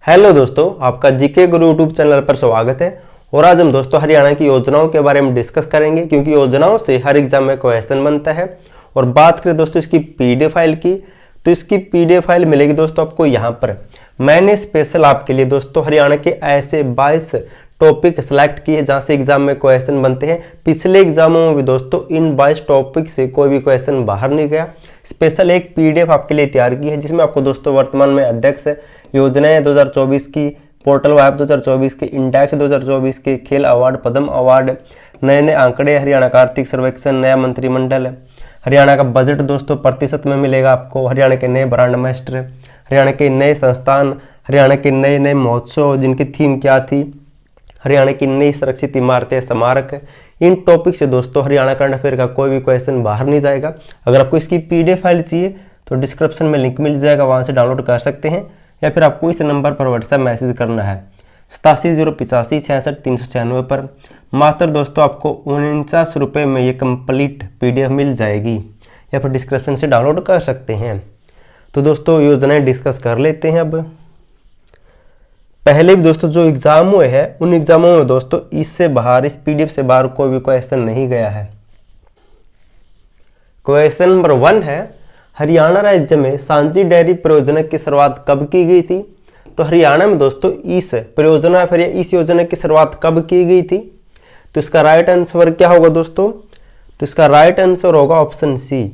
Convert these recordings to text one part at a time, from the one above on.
Hello दोस्तों, आपका GK गुरु YouTube channel पर स्वागत है। और आज हम दोस्तों हरियाणा की योजनाओं के बारे में डिस्कस करेंगे, क्योंकि योजनाओं से हर एग्जाम में क्वेश्चन बनता है। और बात करें दोस्तों इसकी पीडीएफ फाइल की, तो इसकी पीडीएफ फाइल मिलेगी दोस्तों आपको यहाँ पर। मैंने स्पेशल आपके लिए दोस्तों हरियाणा के ऐसे 22 टॉपिक सेलेक्ट किए जहाँ से एग्जाम में क्वेश्चन बनते हैं। पिछले एग्जामों में भी दोस्तों इन 22 टॉपिक से कोई भी क्वेश्चन बाहर नहीं गया। स्पेशल एक पीडीएफ आपके लिए तैयार की है, जिसमें आपको दोस्तों वर्तमान में अध्यक्ष योजनाएं 2024 की, पोर्टल वाइब 2024 के, इंडेक्स 2024 के, खेल अवार्ड, पद्म अवार्ड, नए नए आंकड़े, हरियाणा का आर्थिक सर्वेक्षण, नया मंत्रिमंडल, हरियाणा का बजट दोस्तों प्रतिशत में मिलेगा आपको, हरियाणा के नए ब्रांड मास्टर, हरियाणा के नए संस्थान, हरियाणा के नए नए महोत्सव जिनकी थीम क्या थी, हरियाणा की नई सुरक्षित इमारतें, स्मारक। इन टॉपिक से दोस्तों हरियाणा करंट अफेयर का कोई भी क्वेश्चन बाहर नहीं जाएगा। अगर आपको इसकी पीडीएफ फाइल चाहिए तो डिस्क्रिप्शन में लिंक मिल जाएगा, वहाँ से डाउनलोड कर सकते हैं, या फिर आपको इस नंबर पर व्हाट्सएप मैसेज करना है 8708566396 पर। मात्र दोस्तों आपको 49 रुपये में ये कंप्लीट पीडीएफ मिल जाएगी, या फिर डिस्क्रिप्शन से डाउनलोड कर सकते हैं। तो दोस्तों योजनाएं डिस्कस कर लेते हैं। अब पहले भी दोस्तों जो एग्जाम हुए हैं उन एग्जामों में दोस्तों इससे बाहर, इस पीडीएफ से बाहर कोई भी क्वेश्चन नहीं गया है। क्वेश्चन नंबर 1 है, हरियाणा राज्य में सांची डेयरी परियोजना की शुरुआत कब की गई थी? तो हरियाणा में दोस्तों इस परियोजना फिर इस योजना की शुरुआत कब की गई थी? तो इसका राइट आंसर क्या होगा दोस्तों? तो इसका राइट आंसर होगा ऑप्शन सी,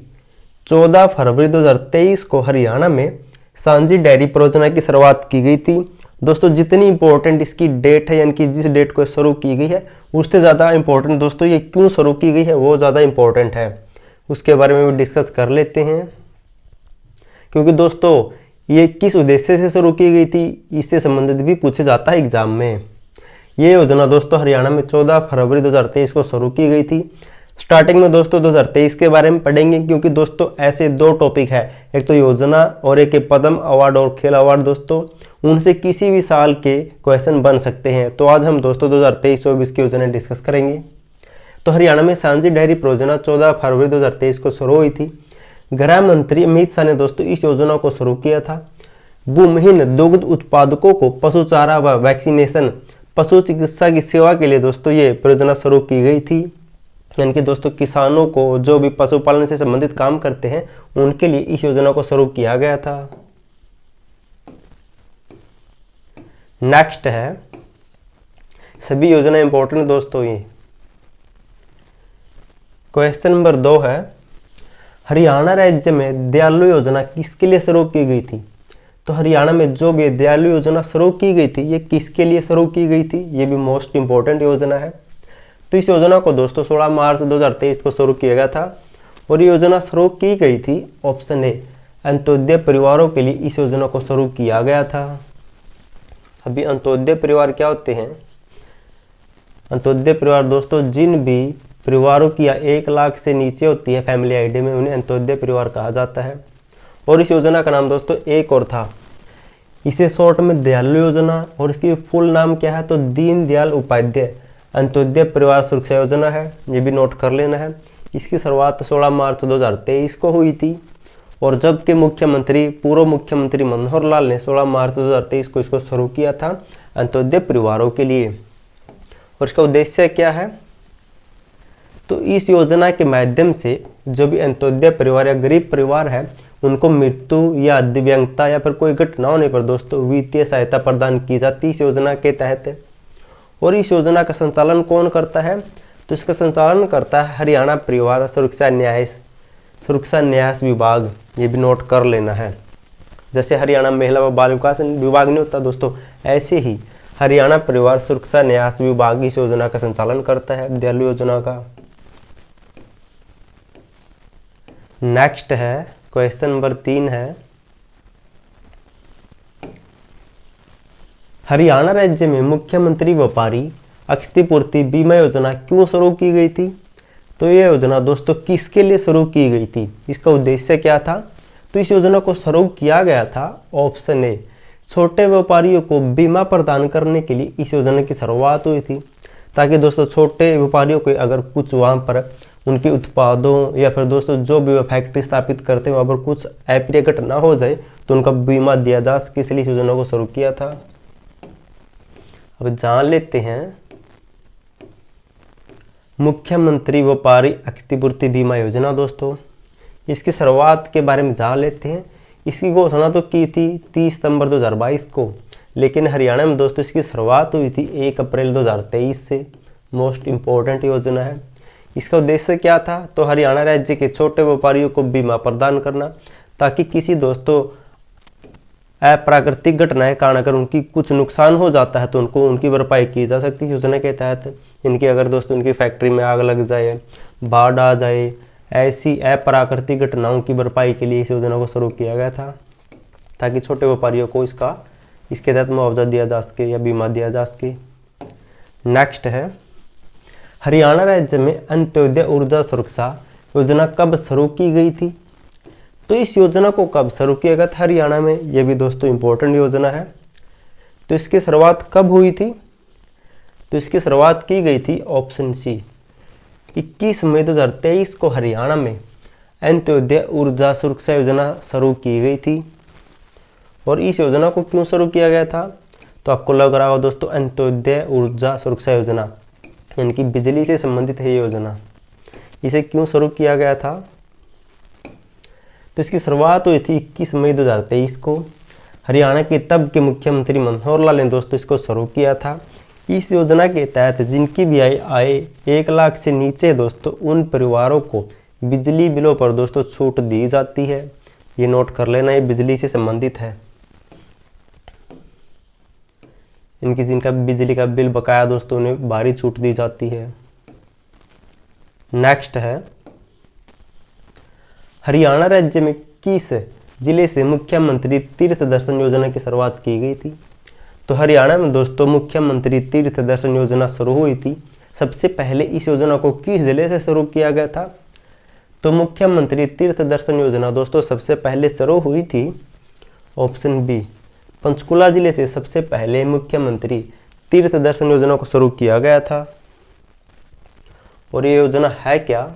14 फरवरी 2023 को हरियाणा में सांची डेयरी परियोजना की शुरुआत की गई थी। दोस्तों जितनी इंपॉर्टेंट इसकी डेट है, यानी कि जिस डेट को शुरू की गई है उससे ज़्यादा इंपॉर्टेंट दोस्तों ये क्यों शुरू की गई है वो ज़्यादा इंपॉर्टेंट है, उसके बारे में भी डिस्कस कर लेते हैं। क्योंकि दोस्तों ये किस उद्देश्य से शुरू की गई थी इससे संबंधित भी पूछा जाता है एग्जाम में। ये योजना दोस्तों हरियाणा में 14 फरवरी 2023 को शुरू की गई थी। स्टार्टिंग में दोस्तों 2023 के बारे में पढ़ेंगे, क्योंकि दोस्तों ऐसे दो टॉपिक है, एक तो योजना और एक पद्म अवार्ड और खेल अवार्ड। दोस्तों उनसे किसी भी साल के क्वेश्चन बन सकते हैं। तो आज हम दोस्तों 2023-24 की योजना डिस्कस करेंगे। तो हरियाणा में सांची डेयरी परियोजना 14 फरवरी 2023 को शुरू हुई थी। गृह मंत्री अमित शाह ने दोस्तों इस योजना को शुरू किया था। भूमिहीन दुग्ध उत्पादकों को पशु चारा व वैक्सीनेशन, पशु चिकित्सा की सेवा के लिए दोस्तों ये परियोजना शुरू की गई थी। यानी कि दोस्तों किसानों को जो भी पशुपालन से संबंधित काम करते हैं उनके लिए इस योजना को शुरू किया गया था। नेक्स्ट है, सभी योजना इंपॉर्टेंट दोस्तों। ये क्वेश्चन नंबर 2 है, हरियाणा राज्य में दयालु योजना किसके लिए शुरू की गई थी? तो हरियाणा में जो भी दयालु योजना शुरू की गई थी ये किसके लिए शुरू की गई थी? ये भी मोस्ट इंपॉर्टेंट योजना है। तो इस योजना को दोस्तों 16 मार्च 2023 को शुरू किया गया था, और ये योजना शुरू की गई थी ऑप्शन ए, अंत्योदय परिवारों के लिए इस योजना को शुरू किया गया था। अभी अंत्योदय परिवार क्या होते हैं? अंत्योदय परिवार दोस्तों जिन भी परिवारों की 1 लाख से नीचे होती है फैमिली आईडी में, उन्हें अंत्योदय परिवार कहा जाता है। और इस योजना का नाम दोस्तों एक और था, इसे शॉर्ट में दयालु योजना, और इसकी फुल नाम क्या है? तो दीन दयाल उपाध्याय अंत्योदय परिवार सुरक्षा योजना है। ये भी नोट कर लेना है। इसकी शुरुआत 16 मार्च 2023 को हुई थी, और जबकि पूर्व मुख्यमंत्री मनोहर लाल ने 16 मार्च 2023 को इसको शुरू किया था अंत्योदय परिवारों के लिए। और इसका उद्देश्य क्या है? तो इस योजना के माध्यम से जो भी अंत्योदय परिवार या गरीब परिवार है उनको मृत्यु या दिव्यांगता या फिर कोई घटना होने पर दोस्तों वित्तीय सहायता प्रदान की जाती है इस योजना के तहत। और इस योजना का संचालन कौन करता है? तो इसका संचालन करता है हरियाणा परिवार सुरक्षा न्यास विभाग। ये भी नोट कर लेना है। जैसे हरियाणा महिला व बाल विकास विभाग नहीं होता दोस्तों, ऐसे ही हरियाणा परिवार सुरक्षा न्यास विभाग इस योजना का संचालन करता है, दयालु योजना का। नेक्स्ट है, क्वेश्चन नंबर 3 है, हरियाणा राज्य में मुख्यमंत्री व्यापारी क्षतिपूर्ति बीमा योजना क्यों शुरू की गई थी? तो ये योजना दोस्तों किसके लिए शुरू की गई थी? इसका उद्देश्य क्या था? तो इस योजना को शुरू किया गया था ऑप्शन ए, छोटे व्यापारियों को बीमा प्रदान करने के लिए इस योजना की शुरुआत हुई थी, ताकि दोस्तों छोटे व्यापारियों को अगर कुछ वहाँ पर उनके उत्पादों या फिर दोस्तों जो भी फैक्ट्री स्थापित करते हैं वहाँ पर कुछ अप्रिय घटना हो जाए तो उनका बीमा दिया जा सके, इसलिए इस योजना को शुरू किया था। अब जान लेते हैं मुख्यमंत्री व्यापारी क्षतिपूर्ति बीमा योजना। दोस्तों इसकी शुरुआत के बारे में जान लेते हैं। इसकी घोषणा तो की थी 30 सितंबर 2022 को, लेकिन हरियाणा में दोस्तों इसकी शुरुआत हुई थी 1 अप्रैल 2023 से। मोस्ट इम्पोर्टेंट योजना है। इसका उद्देश्य क्या था? तो हरियाणा राज्य के छोटे व्यापारियों को बीमा प्रदान करना, ताकि किसी दोस्तों अप्राकृतिक घटनाएं कारण अगर उनकी कुछ नुकसान हो जाता है तो उनको उनकी भरपाई की जा सकती है योजना के तहत। इनकी अगर दोस्तों उनकी फैक्ट्री में आग लग जाए, बाढ़ आ जाए, ऐसी अप्राकृतिक घटनाओं की भरपाई के लिए इस योजना को शुरू किया गया था, ताकि छोटे व्यापारियों को इसके तहत मुआवजा दिया जा सके या बीमा दिया जा सके। नेक्स्ट है, हरियाणा राज्य में अंत्योदय ऊर्जा सुरक्षा योजना कब शुरू की गई थी? तो इस योजना को कब शुरू किया गया था हरियाणा में? यह भी दोस्तों इंपॉर्टेंट योजना है। तो इसकी शुरुआत कब हुई थी? तो इसकी शुरुआत की गई थी ऑप्शन सी 21 मई 2023 को हरियाणा में अंत्योदय ऊर्जा सुरक्षा योजना शुरू की गई थी। और इस योजना को क्यों शुरू किया गया था? तो आपको लग रहा होगा दोस्तों, अंत्योदय ऊर्जा सुरक्षा योजना यानी कि बिजली से संबंधित है ये योजना। इसे क्यों शुरू किया गया था? तो इसकी शुरुआत हुई थी 21 मई 2023 को। हरियाणा के तब के मुख्यमंत्री मनोहर लाल ने दोस्तों इसको शुरू किया था। इस योजना के तहत जिनकी भी आय 1 लाख से नीचे दोस्तों, उन परिवारों को बिजली बिलों पर दोस्तों छूट दी जाती है। ये नोट कर लेना, ये बिजली से संबंधित है। इनकी जिनका बिजली का बिल बकाया दोस्तों, उन्हें भारी छूट दी जाती है। नेक्स्ट है, हरियाणा राज्य में किस जिले से मुख्यमंत्री तीर्थ दर्शन योजना की शुरुआत की गई थी? तो हरियाणा में दोस्तों मुख्यमंत्री तीर्थ दर्शन योजना शुरू हुई थी। सबसे पहले इस योजना को किस जिले से शुरू किया गया था? तो मुख्यमंत्री तीर्थ दर्शन योजना दोस्तों सबसे पहले शुरू हुई थी ऑप्शन बी, पंचकुला जिले से सबसे पहले मुख्यमंत्री तीर्थ दर्शन योजना को शुरू किया गया था। और ये योजना है क्या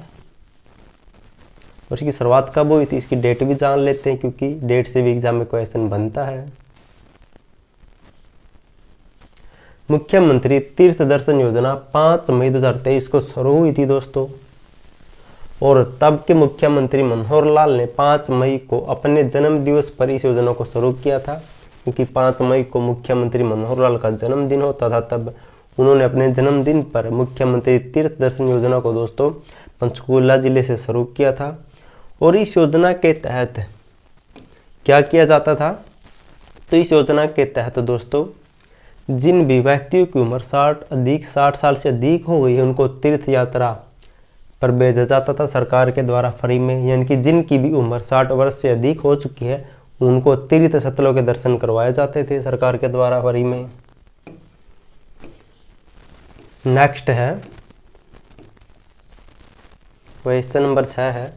और इसकी शुरुआत कब हुई थी? इसकी डेट भी जान लेते हैं, क्योंकि डेट से भी एग्जाम में क्वेश्चन बनता है। मुख्यमंत्री तीर्थ दर्शन योजना 5 मई 2023 को शुरू हुई थी दोस्तों। और तब के मुख्यमंत्री मनोहर लाल ने 5 मई को अपने जन्म दिवस पर इस योजना को शुरू किया था, क्योंकि 5 मई को मुख्यमंत्री मनोहर लाल का जन्मदिन होता था। तब उन्होंने अपने जन्मदिन पर मुख्यमंत्री तीर्थ दर्शन योजना को दोस्तों पंचकुला जिले से शुरू किया था। और इस योजना के तहत क्या किया जाता था? तो इस योजना के तहत दोस्तों जिन भी व्यक्तियों की उम्र 60 साल से अधिक हो गई है, उनको तीर्थ यात्रा पर भेजा जाता था सरकार के द्वारा फ्री में। यानी कि जिनकी भी उम्र 60 वर्ष से अधिक हो चुकी है, उनको तीर्थ स्थलों के दर्शन करवाए जाते थे सरकार के द्वारा फ्री में। नेक्स्ट है, क्वेश्चन नंबर 6 है,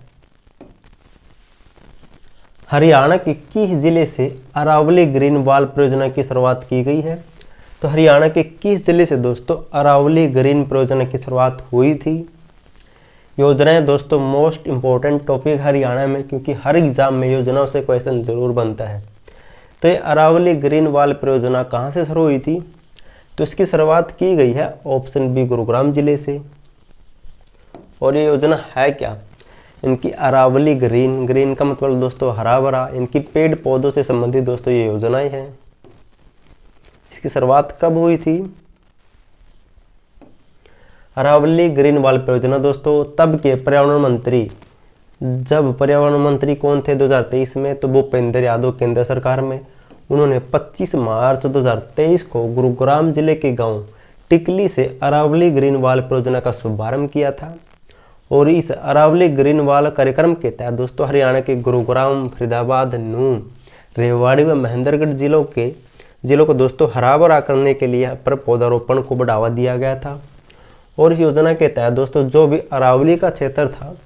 हरियाणा के किस जिले से अरावली ग्रीन वॉल परियोजना की शुरुआत की गई है? तो हरियाणा के किस जिले से दोस्तों अरावली ग्रीन परियोजना की शुरुआत हुई थी? योजनाएं दोस्तों मोस्ट इंपॉर्टेंट टॉपिक हरियाणा में, क्योंकि हर एग्जाम में योजनाओं से क्वेश्चन जरूर बनता है। तो ये अरावली ग्रीन वॉल परियोजना कहाँ से शुरू हुई थी? तो इसकी शुरुआत की गई है ऑप्शन बी, गुरुग्राम जिले से। और ये योजना है क्या? इनकी अरावली ग्रीन का मतलब दोस्तों हरा भरा, इनकी पेड़ पौधों से संबंधित दोस्तों ये योजनाएं हैं। इसकी शुरुआत कब हुई थी? अरावली ग्रीन वॉल परियोजना दोस्तों तब के पर्यावरण मंत्री, जब पर्यावरण मंत्री कौन थे 2023 में? तो भूपेंद्र यादव केंद्र सरकार में। उन्होंने 25 मार्च 2023 को गुरुग्राम जिले के गांव टिकली से अरावली ग्रीन वॉल परियोजना का शुभारंभ किया था। और इस अरावली ग्रीन वॉल कार्यक्रम के तहत दोस्तों हरियाणा के गुरुग्राम, फरीदाबाद, नूंह, रेवाड़ी व महेंद्रगढ़ जिलों को दोस्तों हरा भरा करने के लिए पर पौधारोपण को बढ़ावा दिया गया था। और इस योजना के तहत दोस्तों जो भी अरावली का क्षेत्र था,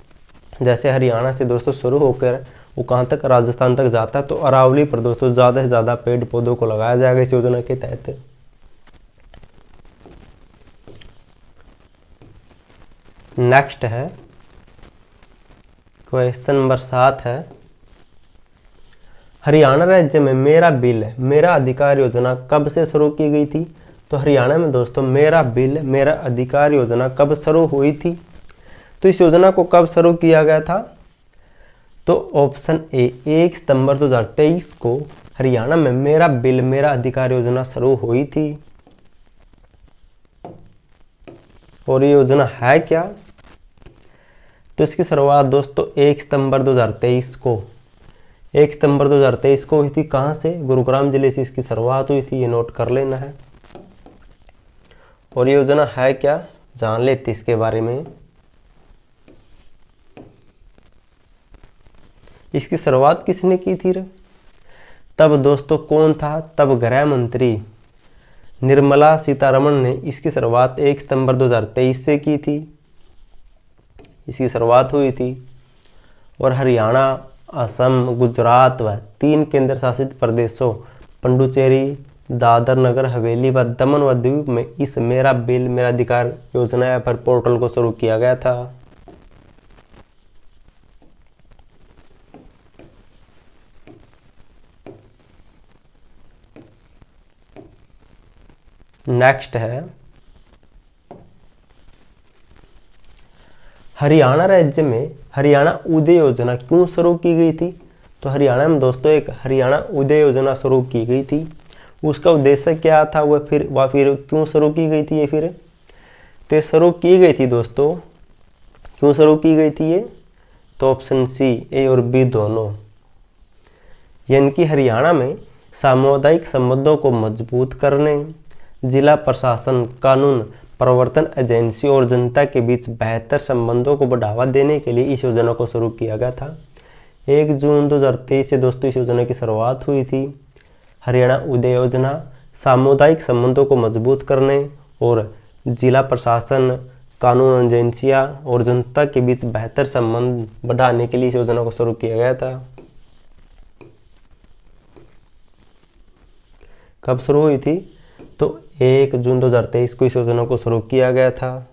जैसे हरियाणा से दोस्तों शुरू होकर वो कहाँ तक, राजस्थान तक जाता है, तो अरावली पर दोस्तों ज़्यादा से ज़्यादा पेड़ पौधों को लगाया जाएगा इस योजना के तहत। नेक्स्ट है, क्वेश्चन नंबर 7 है, हरियाणा राज्य में मेरा बिल मेरा अधिकार योजना कब से शुरू की गई थी? तो हरियाणा में दोस्तों मेरा बिल मेरा अधिकार योजना कब शुरू हुई थी? तो इस योजना को कब शुरू किया गया था? तो ऑप्शन ए 1 सितंबर 2023 को हरियाणा में मेरा बिल मेरा अधिकार योजना शुरू हुई थी। और ये योजना है क्या? तो इसकी शुरुआत दोस्तों 1 सितंबर 2023 को 1 सितंबर 2023 को हुई थी। कहाँ से? गुरुग्राम जिले से इसकी शुरुआत हुई थी, ये नोट कर लेना है। और ये योजना है क्या, जान लेते इसके बारे में। इसकी शुरुआत किसने की थी रे? तब दोस्तों कौन था? तब गृह मंत्री निर्मला सीतारमण ने इसकी शुरुआत 1 सितंबर 2023 से की थी। इसकी शुरुआत हुई थी। और हरियाणा, असम, गुजरात व 3 केंद्र शासित प्रदेशों पुडुचेरी, दादर नगर हवेली व दमन व दीव में इस मेरा बिल मेरा अधिकार योजना पर पोर्टल को शुरू किया गया था। नेक्स्ट है हरियाणा राज्य में हरियाणा उदय योजना क्यों शुरू की गई थी? तो हरियाणा में दोस्तों एक हरियाणा उदय योजना शुरू की गई थी। उसका उद्देश्य क्या था, वह फिर क्यों शुरू की गई थी? ये फिर तो ये शुरू की गई थी दोस्तों, क्यों शुरू की गई थी ये? तो ऑप्शन सी ए और बी दोनों, यानी कि हरियाणा में सामुदायिक संबंधों को मजबूत करने, जिला प्रशासन, कानून प्रवर्तन एजेंसी और जनता के बीच बेहतर संबंधों को बढ़ावा देने के लिए इस योजना को शुरू किया गया था। 1 जून 2023 से दोस्तों इस योजना की शुरुआत हुई थी। हरियाणा उदय योजना सामुदायिक संबंधों को मजबूत करने और जिला प्रशासन, कानून एजेंसियां और जनता के बीच बेहतर संबंध बढ़ाने के लिए इस योजना को शुरू किया गया था। कब शुरू हुई थी? तो 1 जून 2023 को इस योजना को शुरू किया गया था।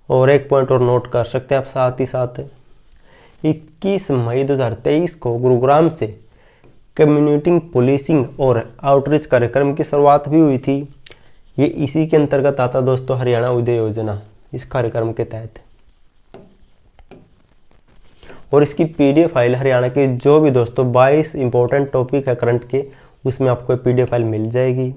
और एक पॉइंट और नोट कर सकते हैं आप साथ ही साथ, 21 मई 2023 को गुरुग्राम से कम्युनिटी पुलिसिंग और आउटरीच कार्यक्रम की शुरुआत भी हुई थी। ये इसी के अंतर्गत आता दोस्तों हरियाणा उदय योजना, इस कार्यक्रम के तहत। और इसकी पीडीएफ फाइल हरियाणा के जो भी दोस्तों 22 इंपॉर्टेंट टॉपिक है करंट के, उसमें आपको पीडीएफ फाइल मिल जाएगी।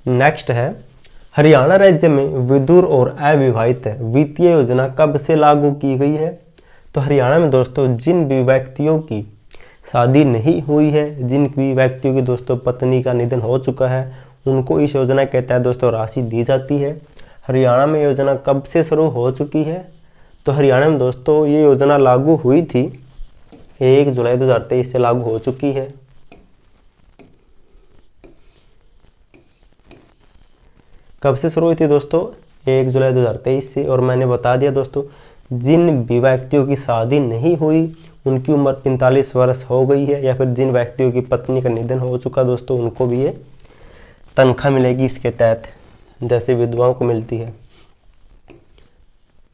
नेक्स्ट है हरियाणा राज्य में विधुर और अविवाहित वित्तीय योजना कब से लागू की गई है? तो हरियाणा में दोस्तों जिन भी व्यक्तियों की शादी नहीं हुई है, जिन भी व्यक्तियों की दोस्तों पत्नी का निधन हो चुका है, उनको इस योजना के तहत दोस्तों राशि दी जाती है। हरियाणा में योजना कब से शुरू हो चुकी है? तो हरियाणा में दोस्तों ये योजना लागू हुई थी 1 जुलाई 2023 से लागू हो चुकी है। कब से शुरू हुई थी दोस्तों? 1 जुलाई 2023 से। और मैंने बता दिया दोस्तों, जिन भी व्यक्तियों की शादी नहीं हुई, उनकी उम्र 45 वर्ष हो गई है, या फिर जिन व्यक्तियों की पत्नी का निधन हो चुका दोस्तों, उनको भी ये तनख्वाह मिलेगी इसके तहत, जैसे विधवाओं को मिलती है।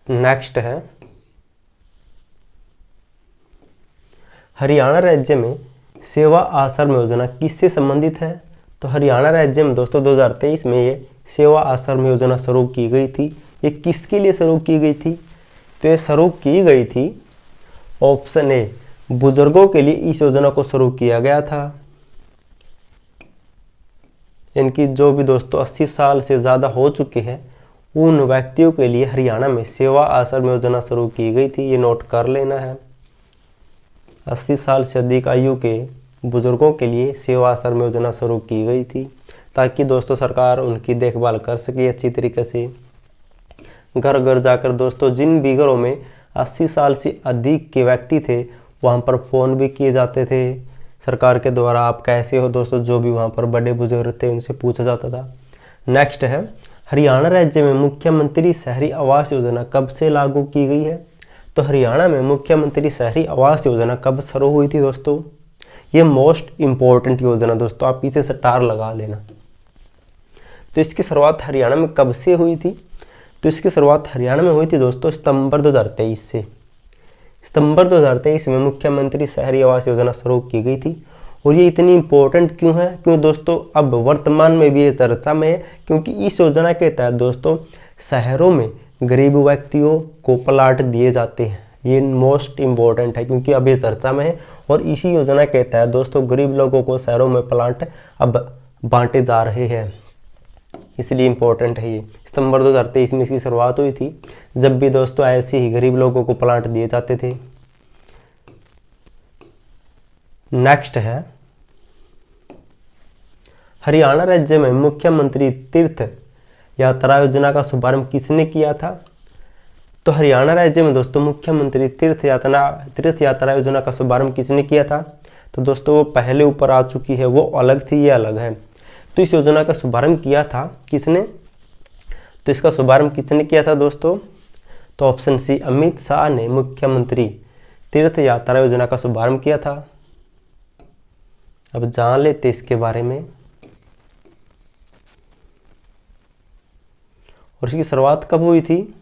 नेक्स्ट है हरियाणा राज्य में सेवा आश्रम योजना किससे संबंधित है? तो हरियाणा राज्य में दोस्तों 2023 में ये सेवा आश्रम योजना शुरू की गई थी। ये किसके लिए शुरू की गई थी? तो ये शुरू की गई थी ऑप्शन ए बुजुर्गों के लिए इस योजना को शुरू किया गया था। इनकी जो भी दोस्तों 80 साल से ज़्यादा हो चुके हैं, उन व्यक्तियों के लिए हरियाणा में सेवा आश्रम योजना शुरू की गई थी। ये नोट कर लेना है। 80 साल से अधिक आयु के बुजुर्गों के लिए सेवा आश्रम योजना शुरू की गई थी, ताकि दोस्तों सरकार उनकी देखभाल कर सके अच्छी तरीके से। घर घर जाकर दोस्तों जिन भी घरों में 80 साल से अधिक के व्यक्ति थे, वहाँ पर फ़ोन भी किए जाते थे सरकार के द्वारा, आप कैसे हो दोस्तों, जो भी वहाँ पर बड़े बुजुर्ग थे उनसे पूछा जाता था। नेक्स्ट है हरियाणा राज्य में मुख्यमंत्री शहरी आवास योजना कब से लागू की गई है? तो हरियाणा में मुख्यमंत्री शहरी आवास योजना कब शुरू हुई थी दोस्तों? ये मोस्ट इम्पोर्टेंट योजना दोस्तों, आप इसे स्टार लगा लेना। तो इसकी शुरुआत हरियाणा में कब से हुई थी? तो इसकी शुरुआत हरियाणा में हुई थी दोस्तों सितंबर 2023 से। सितंबर 2023 में मुख्यमंत्री शहरी आवास योजना शुरू की गई थी। और ये इतनी इम्पोर्टेंट क्यों है? क्यों दोस्तों अब वर्तमान में भी ये चर्चा में है, क्योंकि इस योजना के तहत दोस्तों शहरों में गरीब व्यक्तियों को प्लाट दिए जाते हैं। ये मोस्ट इम्पोर्टेंट है क्योंकि अब ये चर्चा में है और इसी योजना के तहत दोस्तों गरीब लोगों को शहरों में प्लाट अब बांटे जा रहे हैं, इसलिए इम्पोर्टेंट है ये। सितंबर 2023 में इसकी शुरुआत हुई थी, जब भी दोस्तों ऐसे ही गरीब लोगों को प्लाट दिए जाते थे। नेक्स्ट है, हरियाणा राज्य में मुख्यमंत्री तीर्थ यात्रा योजना का शुभारंभ किसने किया था? तो हरियाणा राज्य में दोस्तों मुख्यमंत्री तीर्थ यात्रा योजना का शुभारंभ किसने किया था? तो दोस्तों वो पहले ऊपर आ चुकी है, वो अलग थी, ये अलग है। तो इस योजना का शुभारंभ किया था किसने? तो इसका शुभारंभ किसने किया था दोस्तों? तो ऑप्शन सी, अमित शाह ने मुख्यमंत्री तीर्थ यात्रा योजना का शुभारंभ किया था। अब जान लेते इसके बारे में। और इसकी शुरुआत कब हुई थी?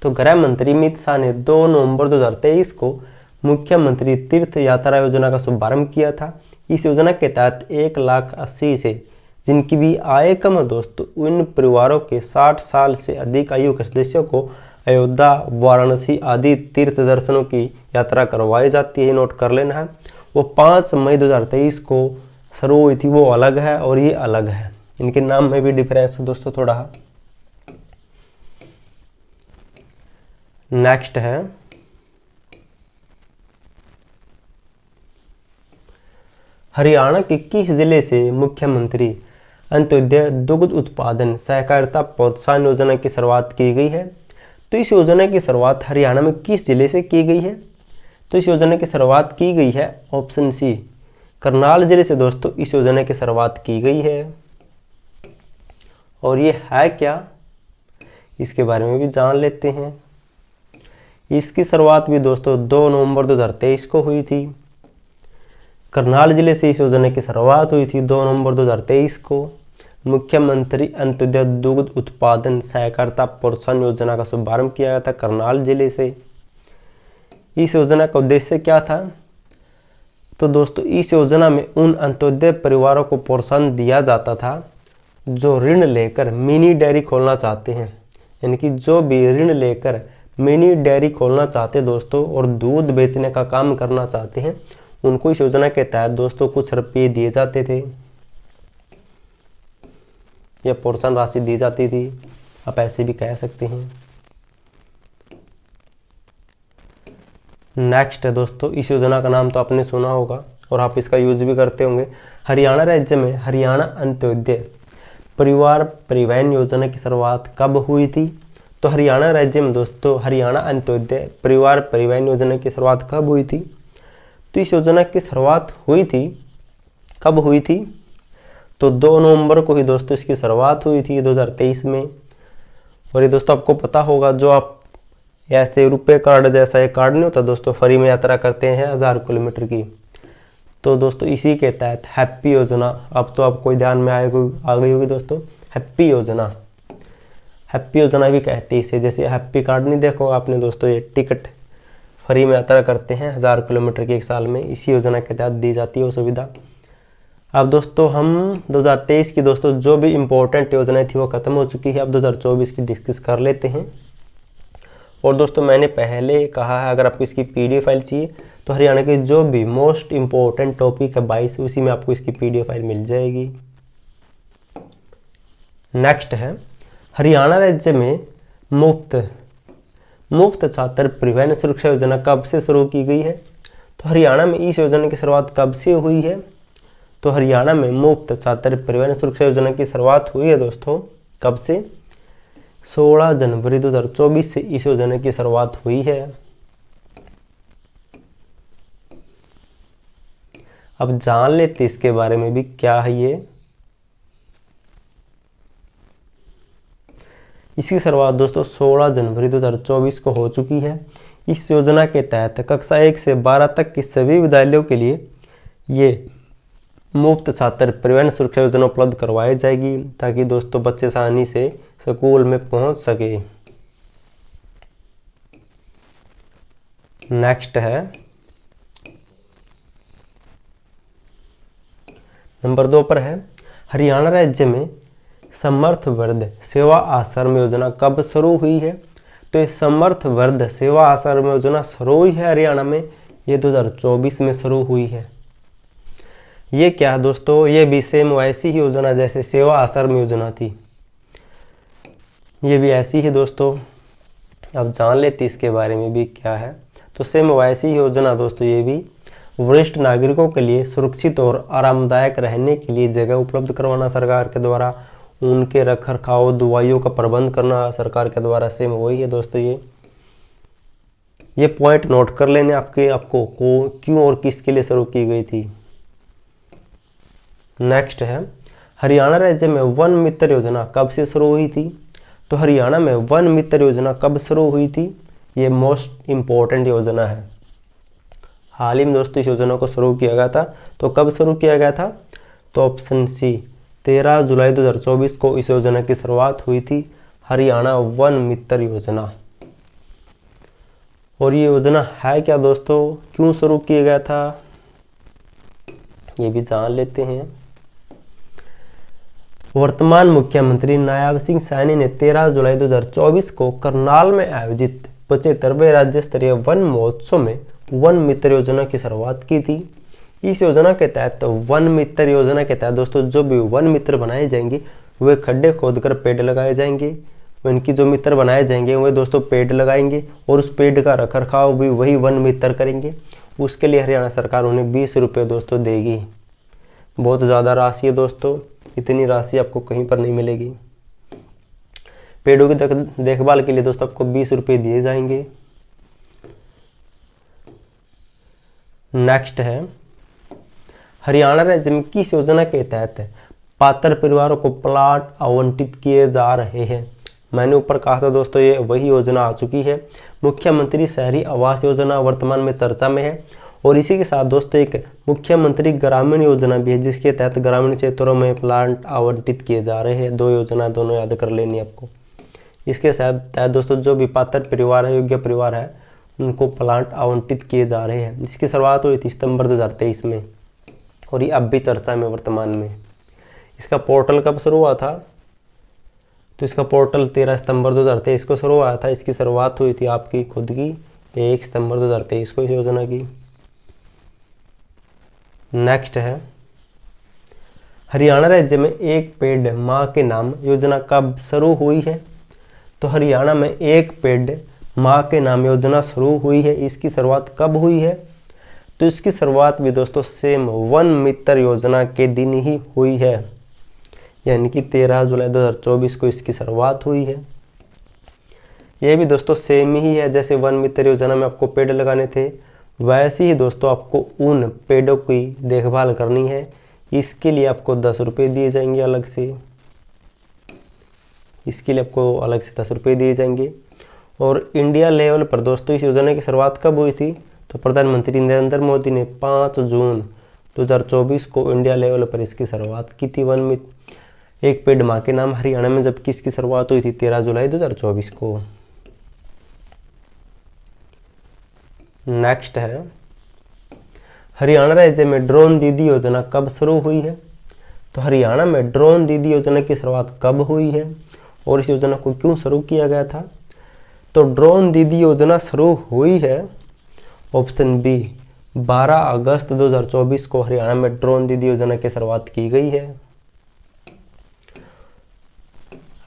तो गृह मंत्री अमित शाह ने 2 नवंबर 2023 को मुख्यमंत्री तीर्थ यात्रा योजना का शुभारंभ किया था। इस योजना के तहत 1,80,000 से जिनकी भी आय कम है दोस्तों, उन परिवारों के 60 साल से अधिक आयु के सदस्यों को अयोध्या, वाराणसी आदि तीर्थ दर्शनों की यात्रा करवाई जाती है। नोट कर लेना है। वो 5 मई 2023 को शुरू हुई थी, वो अलग है और ये अलग है। इनके नाम में भी डिफरेंस है दोस्तों थोड़ा। नेक्स्ट है, हरियाणा के किस जिले से मुख्यमंत्री अंत्योदय दुग्ध उत्पादन सहकारिता प्रोत्साहन योजना की शुरुआत की गई है? तो इस योजना की शुरुआत हरियाणा में किस जिले से की गई है? तो इस योजना की शुरुआत की गई है ऑप्शन सी, करनाल जिले से दोस्तों इस योजना की शुरुआत की गई है। और ये है क्या, इसके बारे में भी जान लेते हैं। इसकी शुरुआत भी दोस्तों 2 नवंबर 2023 को हुई थी। करनाल जिले से इस योजना की शुरुआत हुई थी 2 नवंबर 2023 को। मुख्यमंत्री अंत्योदय दुग्ध उत्पादन सहकारिता प्रोत्साहन योजना का शुभारंभ किया गया था करनाल जिले से। इस योजना का उद्देश्य क्या था? तो दोस्तों इस योजना में उन अंत्योदय परिवारों को प्रोत्साहन दिया जाता था जो ऋण लेकर मिनी डेयरी खोलना चाहते हैं। यानी कि जो भी ऋण लेकर मिनी डेयरी खोलना चाहते दोस्तों और दूध बेचने का काम करना चाहते हैं, उनको इस योजना के तहत दोस्तों कुछ रुपये दिए जाते थे या प्रोत्साहन राशि दी जाती थी, आप ऐसे भी कह सकते हैं। नेक्स्ट है दोस्तों, इस योजना का नाम तो आपने सुना होगा और आप इसका यूज भी करते होंगे। हरियाणा राज्य में हरियाणा अंत्योदय परिवार परिवहन योजना की शुरुआत कब हुई थी? तो हरियाणा राज्य में दोस्तों हरियाणा अंत्योदय परिवार परिवहन योजना की शुरुआत कब हुई थी? तो इस योजना की शुरुआत हुई थी, कब हुई थी? तो 2 नवंबर को ही दोस्तों इसकी शुरुआत हुई थी 2023 में। और ये दोस्तों आपको पता होगा, जो आप ऐसे रुपए कार्ड जैसा एक कार्ड नहीं होता दोस्तों, फ्री में यात्रा करते हैं 1000 किलोमीटर की, तो दोस्तों इसी के तहत हैप्पी योजना, अब तो आपको ध्यान में आ गई होगी दोस्तों, हैप्पी योजना भी कहते हैं इसे। जैसे हैप्पी कार्ड नहीं देखो आपने दोस्तों, ये टिकट फ्री में यात्रा करते हैं 1000 किलोमीटर की एक साल में, इसी योजना के तहत दी जाती है वो सुविधा। अब दोस्तों हम 2023 की दोस्तों जो भी इम्पोर्टेंट योजनाएं थी वो खत्म हो चुकी है। अब 2024 की डिस्कस कर लेते हैं। और दोस्तों मैंने पहले कहा है, अगर आपको इसकी PDF फाइल चाहिए तो हरियाणा के जो भी मोस्ट इम्पोर्टेंट टॉपिक है 22, उसी में आपको इसकी PDF फाइल मिल जाएगी। नेक्स्ट है, हरियाणा राज्य में मुफ्त छात्र परिवहन सुरक्षा योजना कब से शुरू की गई है? तो हरियाणा में इस योजना की शुरुआत कब से हुई है? तो हरियाणा में मुफ्त छात्र परिवहन सुरक्षा योजना की शुरुआत हुई है दोस्तों, कब से? 16 जनवरी 2024 से इस योजना की शुरुआत हुई है। अब जान लेते इसके बारे में भी, क्या है ये। इसकी शुरुआत दोस्तों 16 जनवरी 2024 को हो चुकी है। इस योजना के तहत कक्षा 1 से 12 तक के सभी विद्यालयों के लिए ये मुफ्त छात्र परिवहन सुरक्षा योजना उपलब्ध करवाई जाएगी, ताकि दोस्तों बच्चे आसानी से स्कूल में पहुंच सके। नेक्स्ट है नंबर 2 पर है, हरियाणा राज्य में समर्थ वृद्ध सेवा आश्रम योजना कब शुरू हुई है? तो ये समर्थ वृद्ध सेवा आश्रम योजना शुरू हुई है हरियाणा में, ये 2024 में शुरू हुई है। ये क्या दोस्तों, ये भी सेम वैसी ही योजना जैसे सेवा आश्रम योजना थी, ये भी ऐसी ही दोस्तों। अब जान लेते इसके बारे में भी क्या है। तो सेम वैसी ही योजना दोस्तों, ये भी वरिष्ठ नागरिकों के लिए सुरक्षित और आरामदायक रहने के लिए जगह उपलब्ध करवाना सरकार के द्वारा, उनके रख रखाव दवाइयों का प्रबंध करना सरकार के द्वारा, सेम वही है दोस्तों। ये पॉइंट नोट कर लेने आपको क्यों और किसके लिए शुरू की गई थी। नेक्स्ट है, हरियाणा राज्य में वन मित्र योजना कब से शुरू हुई थी? तो हरियाणा में वन मित्र योजना कब शुरू हुई थी? ये मोस्ट इम्पोर्टेंट योजना है। हाल ही में दोस्तों इस योजना को शुरू किया गया था। तो कब शुरू किया गया था? तो ऑप्शन सी 13 जुलाई 2024 को इस योजना की शुरुआत हुई थी, हरियाणा वन मित्र योजना। और ये योजना है क्या दोस्तों, क्यों शुरू किया गया था, ये भी जान लेते हैं। वर्तमान मुख्यमंत्री नायब सिंह सैनी ने 13 जुलाई 2024 को करनाल में आयोजित 75वें राज्य स्तरीय वन महोत्सव में वन मित्र योजना की शुरुआत की थी। इस योजना के तहत वन मित्र योजना के तहत दोस्तों जो भी वन मित्र बनाए जाएंगे वे खड्डे खोदकर पेड़ लगाए जाएंगे, उनकी जो मित्र बनाए जाएंगे वे दोस्तों पेड़ लगाएंगे और उस पेड़ का रखरखाव भी वही वन मित्र करेंगे। उसके लिए हरियाणा सरकार उन्हें 20 रुपये दोस्तों देगी। बहुत ज़्यादा राशि है दोस्तों, इतनी राशि आपको कहीं पर नहीं मिलेगी। पेड़ों की देखभाल के लिए दोस्तों आपको 20 रुपये दिए जाएंगे। नेक्स्ट है, हरियाणा राज्य में किस योजना के तहत पात्र परिवारों को प्लाट आवंटित किए जा रहे हैं? मैंने ऊपर कहा था दोस्तों ये वही योजना आ चुकी है, मुख्यमंत्री शहरी आवास योजना वर्तमान में चर्चा में है। और इसी के साथ दोस्तों एक मुख्यमंत्री ग्रामीण योजना भी है जिसके तहत ग्रामीण क्षेत्रों में प्लांट आवंटित किए जा रहे हैं। 2 योजना दोनों याद कर लेनी आपको। इसके तहत दोस्तों जो भी पात्र परिवार है, योग्य परिवार है, उनको प्लांट आवंटित किए जा रहे हैं। इसकी शुरुआत हुई थी सितंबर 2023 में और ये अब भी चर्चा में वर्तमान में। इसका पोर्टल कब शुरू हुआ था? तो इसका पोर्टल 13 सितंबर 2023 को शुरू हुआ था। इसकी शुरुआत हुई थी आपकी खुद की 1 सितंबर 2023 को इस योजना की। नेक्स्ट है, हरियाणा राज्य में एक पेड़ माँ के नाम योजना कब शुरू हुई है? तो हरियाणा में एक पेड़ माँ के नाम योजना शुरू हुई है। इसकी शुरुआत कब हुई है? तो इसकी शुरुआत भी दोस्तों सेम वन मित्र योजना के दिन ही हुई है, यानी कि 13 जुलाई 2024 को इसकी शुरुआत हुई है। यह भी दोस्तों सेम ही है, जैसे वन मित्र योजना में आपको पेड़ लगाने थे वैसे ही दोस्तों आपको उन पेड़ों की देखभाल करनी है। इसके लिए आपको 10 रुपये दिए जाएंगे अलग से, इसके लिए आपको अलग से 10 रुपये दिए जाएंगे। और इंडिया लेवल पर दोस्तों इस योजना की शुरुआत कब हुई थी? तो प्रधानमंत्री नरेंद्र मोदी ने 5 जून 2024 को इंडिया लेवल पर इसकी शुरुआत की थी, वन मित्र एक पेड़ माँ के नाम हरियाणा में, जबकि इसकी शुरुआत हुई थी 13 जुलाई 2024 को। नेक्स्ट है, हरियाणा राज्य में ड्रोन दीदी योजना कब शुरू हुई है? तो हरियाणा में ड्रोन दीदी योजना की शुरुआत कब हुई है और इस योजना को क्यों शुरू किया गया था? तो ड्रोन दीदी योजना शुरू हुई है ऑप्शन बी 12 अगस्त 2024 को हरियाणा में ड्रोन दीदी योजना की शुरुआत की गई है।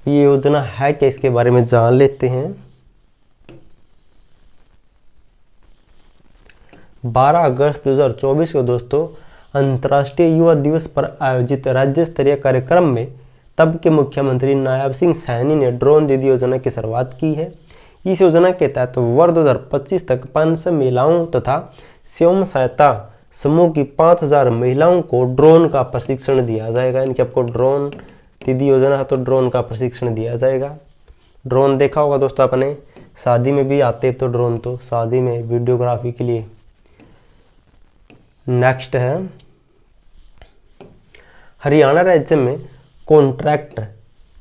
ये योजना है क्या, इसके बारे में जान लेते हैं। 12 अगस्त 2024 को दोस्तों अंतर्राष्ट्रीय युवा दिवस पर आयोजित राज्य स्तरीय कार्यक्रम में तब के मुख्यमंत्री नायब सिंह सैनी ने ड्रोन दीदी योजना की शुरुआत की है। इस योजना के तहत वर्ष 2025 तक 500 महिलाओं तथा स्वयं सहायता समूह की 5000 महिलाओं को ड्रोन का प्रशिक्षण दिया जाएगा। इनकी आपको ड्रोन दीदी योजना है तो ड्रोन का प्रशिक्षण दिया जाएगा। ड्रोन देखा होगा दोस्तों आपने, शादी में भी आते तो ड्रोन, तो शादी में वीडियोग्राफी के लिए। नेक्स्ट है, हरियाणा राज्य में कॉन्ट्रैक्ट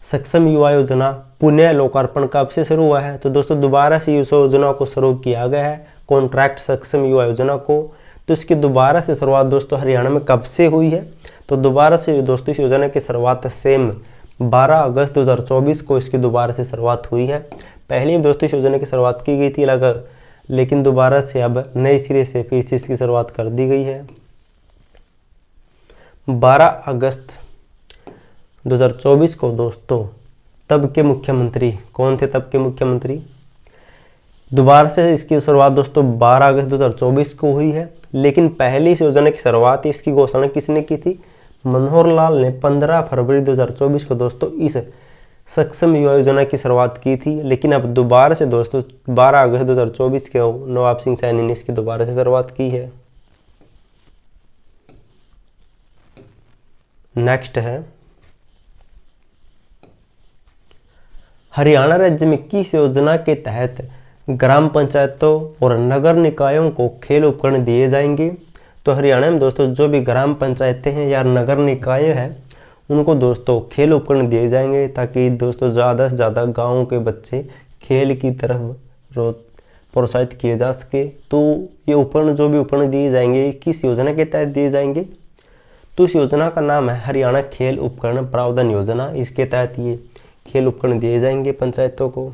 सक्षम युवा योजना पुनः लोकार्पण कब से शुरू हुआ है? तो दोस्तों दोबारा से इस योजना को शुरू किया गया है कॉन्ट्रैक्ट सक्षम युवा योजना को। तो इसकी दोबारा से शुरुआत दोस्तों हरियाणा में कब से हुई है? तो दोबारा से दोस्तों इस योजना की शुरुआत सेम 12 अगस्त 2024 को इसकी दोबारा से शुरुआत हुई है। पहले भी दोस्तों इस योजना की शुरुआत की गई थी अलग, लेकिन दोबारा से अब नए सिरे से फिर से इसकी शुरुआत कर दी गई है। 12 अगस्त 2024 को दोस्तों तब के मुख्यमंत्री कौन थे? तब के मुख्यमंत्री दोबारा से इसकी शुरुआत दोस्तों 12 अगस्त 2024 को हुई है, लेकिन पहली इस योजना की शुरुआत इसकी घोषणा किसने की थी? मनोहर लाल ने 15 फरवरी 2024 को दोस्तों इस सक्षम युवा योजना की शुरुआत की थी। लेकिन अब दोबारा से दोस्तों 12 अगस्त 2024 के नवाब सिंह सैनी ने इसकी दोबारा से शुरुआत की है। नेक्स्ट है हरियाणा राज्य में किस योजना के तहत ग्राम पंचायतों और नगर निकायों को खेल उपकरण दिए जाएंगे? तो हरियाणा में दोस्तों जो भी ग्राम पंचायतें हैं या नगर निकाय हैं उनको दोस्तों खेल उपकरण दिए जाएंगे, ताकि दोस्तों ज़्यादा से ज़्यादा गाँव के बच्चे खेल की तरफ प्रोत्साहित किए जा सके। तो ये उपकरण जो भी उपकरण दिए जाएंगे किस योजना के तहत दिए जाएंगे? तो इस योजना का नाम है हरियाणा खेल उपकरण प्रावधान योजना। इसके तहत ये खेल उपकरण दिए जाएंगे पंचायतों को।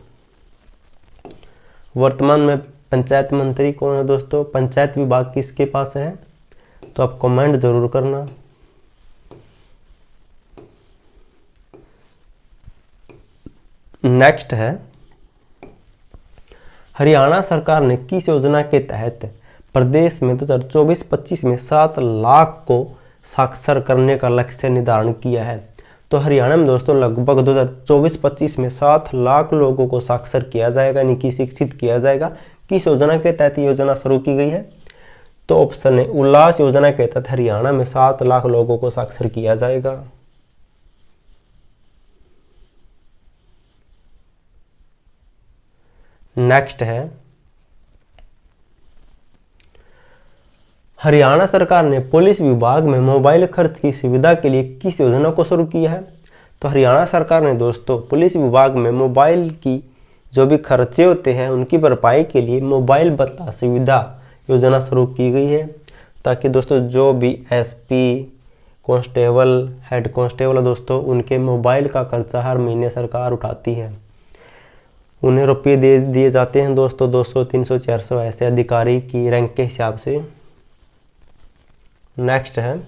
वर्तमान में पंचायत मंत्री कौन है दोस्तों? पंचायत विभाग किसके पास है? तो आप कमेंट जरूर करना। नेक्स्ट है हरियाणा सरकार ने किस योजना के तहत प्रदेश में 2024-25 में 7 लाख को साक्षर करने का लक्ष्य निर्धारण किया है? तो हरियाणा में दोस्तों लगभग 2024-25 में 7 लाख लोगों को साक्षर किया जाएगा, यानी कि शिक्षित किया जाएगा। किस योजना के तहत योजना शुरू की गई है? तो ऑप्शन है उल्लास योजना के तहत हरियाणा में 7 लाख लोगों को साक्षर किया जाएगा। नेक्स्ट है हरियाणा सरकार ने पुलिस विभाग में मोबाइल खर्च की सुविधा के लिए किस योजना को शुरू किया है? तो हरियाणा सरकार ने दोस्तों पुलिस विभाग में मोबाइल की जो भी खर्चे होते हैं उनकी भरपाई के लिए मोबाइल भत्ता सुविधा योजना शुरू की गई है, ताकि दोस्तों जो भी एसपी, कांस्टेबल, हेड कांस्टेबल दोस्तों उनके मोबाइल का खर्चा हर महीने सरकार उठाती है। उन्हें रुपये दे दिए जाते हैं दोस्तों 200, 300, 400 ऐसे अधिकारी की रैंक के हिसाब से। नेक्स्ट है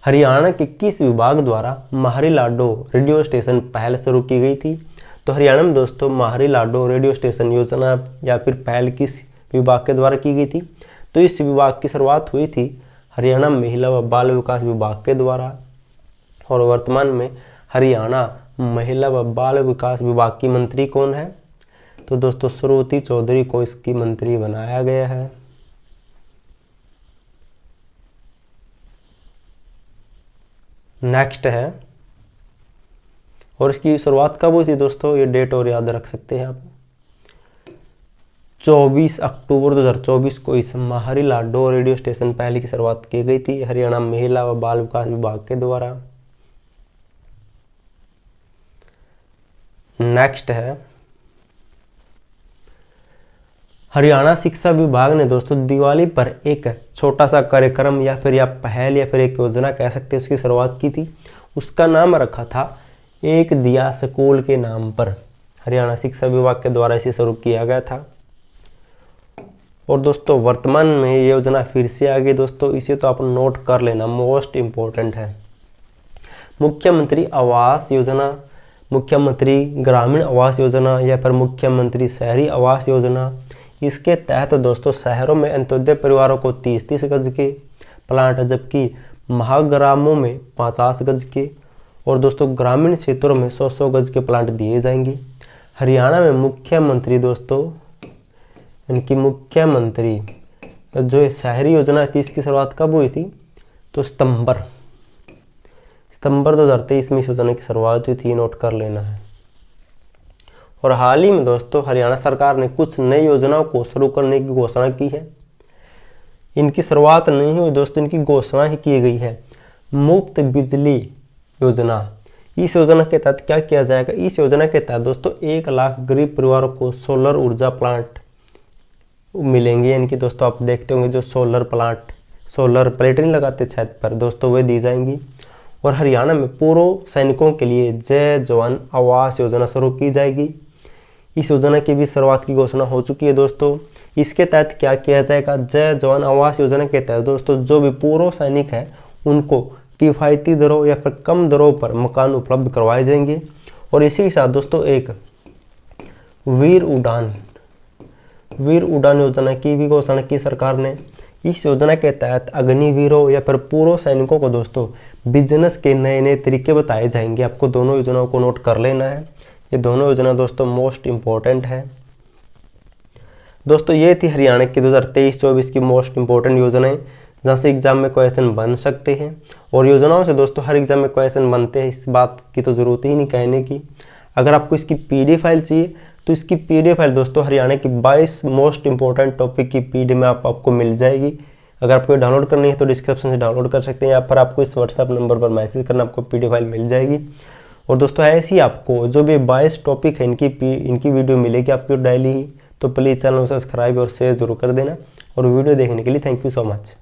हरियाणा के किस विभाग द्वारा माहरी लाडो रेडियो स्टेशन पहल शुरू की गई थी? तो हरियाणा में दोस्तों माहरी लाडो रेडियो स्टेशन योजना या फिर पहल किस विभाग के द्वारा की गई थी? तो इस विभाग की शुरुआत हुई थी हरियाणा महिला व बाल विकास विभाग के द्वारा, और वर्तमान में हरियाणा महिला व बाल विकास विभाग की मंत्री कौन है? तो दोस्तों श्रुति चौधरी को इसकी मंत्री बनाया गया है। नेक्स्ट है और इसकी शुरुआत कब हुई थी दोस्तों? ये डेट और याद रख सकते हैं आप। 24 अक्टूबर 2024 को इस माहरी लाडो रेडियो स्टेशन पहले की शुरुआत की गई थी हरियाणा महिला व बाल विकास विभाग के द्वारा। नेक्स्ट है हरियाणा शिक्षा विभाग ने दोस्तों दिवाली पर एक छोटा सा कार्यक्रम या फिर पहल या फिर एक योजना कह सकते हैं उसकी शुरुआत की थी। उसका नाम रखा था एक दिया स्कूल के नाम पर। हरियाणा शिक्षा विभाग के द्वारा इसे शुरू किया गया था। और दोस्तों वर्तमान में ये योजना फिर से आ गई दोस्तों, इसे तो आप नोट कर लेना, मोस्ट इम्पोर्टेंट है। मुख्यमंत्री आवास योजना, मुख्यमंत्री ग्रामीण आवास योजना या फिर मुख्यमंत्री शहरी आवास योजना। इसके तहत दोस्तों शहरों में अंत्योदय परिवारों को 30-30 गज के प्लांट, जबकि महाग्रामों में 50 गज के और दोस्तों ग्रामीण क्षेत्रों में 100-100 गज के प्लांट दिए जाएंगे। हरियाणा में मुख्यमंत्री दोस्तों इनकी मुख्यमंत्री जो शहरी योजना थी इसकी शुरुआत कब हुई थी? तो सितंबर 2023 में इस योजना की शुरुआत हुई थी, नोट कर लेना है। और हाल ही में दोस्तों हरियाणा सरकार ने कुछ नई योजनाओं को शुरू करने की घोषणा की है। इनकी शुरुआत नहीं हुई दोस्तों, इनकी घोषणा ही की गई है। मुफ्त बिजली योजना, इस योजना के तहत क्या किया जाएगा? इस योजना के तहत दोस्तों 1 लाख गरीब परिवारों को सोलर ऊर्जा प्लांट मिलेंगी, यानी कि दोस्तों आप देखते होंगे जो सोलर प्लेट नहीं लगाते छत पर दोस्तों, वे दी जाएंगी। और हरियाणा में पूर्व सैनिकों के लिए जय जवान आवास योजना शुरू की जाएगी। इस योजना की भी शुरुआत की घोषणा हो चुकी है दोस्तों। इसके तहत क्या किया जाएगा, जय जवान आवास योजना के तहत दोस्तों जो भी पूर्व सैनिक हैं उनको किफ़ायती दरों या फिर कम दरों पर मकान उपलब्ध करवाए जाएंगे। और इसी के साथ दोस्तों एक वीर उड़ान योजना की भी घोषणा की सरकार ने। इस योजना के तहत अग्निवीरों या फिर पूर्व सैनिकों को दोस्तों बिजनेस के नए नए तरीके बताए जाएंगे। आपको दोनों योजनाओं को नोट कर लेना है, ये दोनों योजना दोस्तों मोस्ट इम्पोर्टेंट है। दोस्तों ये थी हरियाणा की 2023-24 की मोस्ट इम्पोर्टेंट योजनाएं जहाँ से एग्जाम में क्वेश्चन बन सकते हैं। और योजनाओं से दोस्तों हर एग्जाम में क्वेश्चन बनते हैं, इस बात की तो ज़रूरत ही नहीं कहने की। अगर आपको इसकी PDF फाइल चाहिए तो इसकी PDF फाइल दोस्तों हरियाणा की 22 मोस्ट इंपॉर्टेंट टॉपिक की PDF में आपको मिल जाएगी। अगर आपको डाउनलोड करनी है तो डिस्क्रिप्शन से डाउनलोड कर सकते हैं, यहाँ पर आपको इस WhatsApp नंबर पर मैसेज करना, आपको PDF फाइल मिल जाएगी। और दोस्तों ऐसी आपको जो भी 22 टॉपिक है इनकी वीडियो मिलेगी आपको डेली ही। तो प्लीज़ चैनल को सब्सक्राइब और शेयर जरूर कर देना। और वीडियो देखने के लिए थैंक यू सो मच।